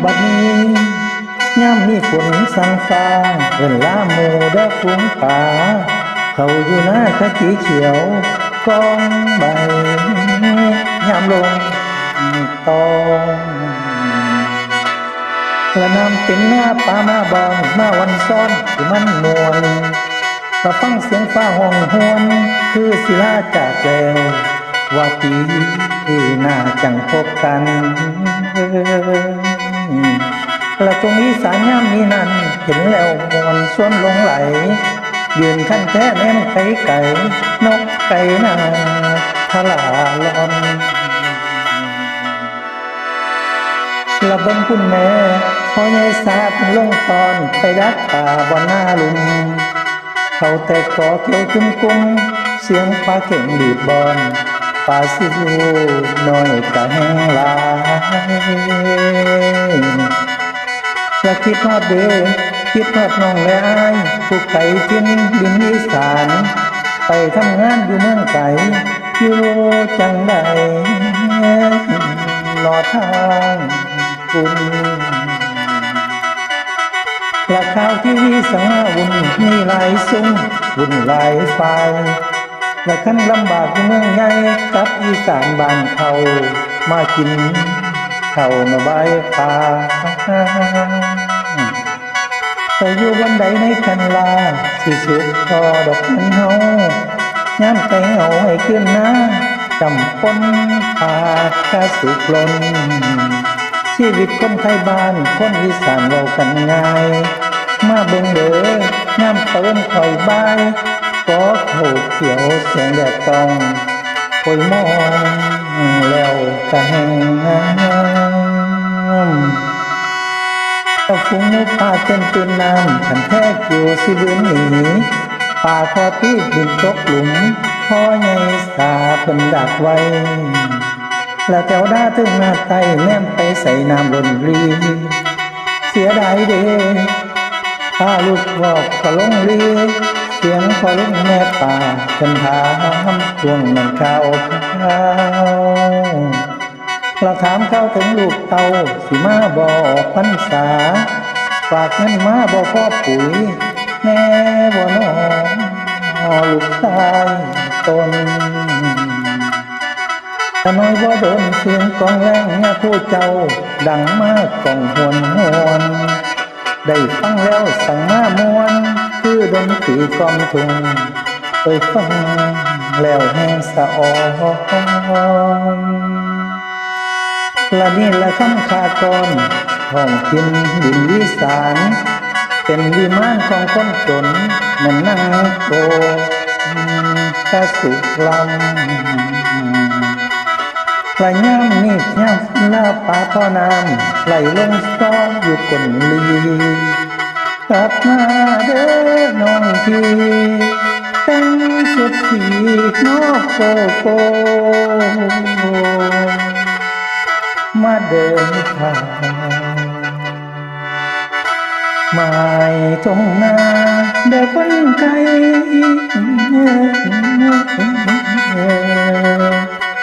บัดนี้ย่ำมีฝนสั่งฟ้าเอิ้นลาหมูเด้อฟุ้งป่าเขาอยู่หน้าขจีเขียวกองใบยามลงตองละน้ำเต็มหน้าป่ามาบอนมาวันซ้อนที่มันนวลมาฟังเสียงฟ้าห้องหวนคือศิลาจากแล้วว่าปีหน้าจังพบกันละตรงนี้สายย่ำนี้นั้นเห็นแล้วมวนส่วนลงไหลยืนขั้นแท้แน่นไก่ไก่นกไก่นาทลาลอนละเบิ้งคุณแม่พอใหญ่สาเป็นลงตอนไปดักป่าบอนหน้าลุมเขาแต่ขอเกี่ยวจุ้มกุ้งเสียงฟ้าเข่งดีดบอนป่าสิวน้อยกะแห้งลายและคิดฮอดเด้คิดฮอดน้องและอ้ายผู้ไก่ทิ้นดินอีสานไปทำงานอยู่เมืองไก่อยู่จังใดรอทางคุณละข่าวที่สังหาวุ่นมีหลายซุ้มวุ่นหลายไฟและขั้นลำบากอยู่เมืองใหญ่กับอีสานบ้านเขามากินเข้ามาใบป่าแต่อยู่วันใดในกันลาสิสุดพอดอกเงินเฮาย้ำใจเหงาให้ขึ้นนะจำปนป่ากะสุกลนชีวิตคนไทยบ้านคนอีสานเรากันง่ายมาเบิ่งเด้อย้ำเติมข่อยบายก็เขาเขียวแสงแดดต้องคอยมองแล้วกะแห้งน้ำถ้าฟุ้งนุป่าจนตื่นน้ำขันแทกอยู่สิบืนหนีป่าพอตีบินตกหลุมพ่อใหญ่สาเพิ่นดักไว้แล้วแถวด้าถึงหน้าไตแนมไปใส่น้ำล้นรีเสียดายเด้ถ้าลูกวอกก็ลงรีเสียงพอลุกแม่ป่าเพิ่นถามช่วงนั้นข้าวเราถามเข้าถึงลูกเต่าสิมาบ่พรรษาฝากเงินมาบ่พอปุ๋ยแม่บ่น้อลูกชายตนแต่น้อยบ่โดนเสียงกองแรงเนี่ยผู้เจ้าดังมากกองหวนหวนได้ฟังแล้วสั่งมามวนคือดนตรีกล่อมทุงไปฟังแล้วแห้งสะออนละนี่ละคำขาก่อนท้องถิ่นดินอีสานเป็นวิมานของคนจนนั่นนางโกกะสุลำละย่ำนี่ย่ำลาป่าพ่อน้ำไหลลงซ้อนอยู่ก้นลีกลับมาเด้อน้องพี่แต่งสุดสีนอกโกโกมาเดินทางไม่ตรงหน้าเด้อคนไกล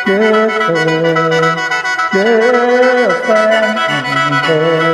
เด้อแฟนเด้อ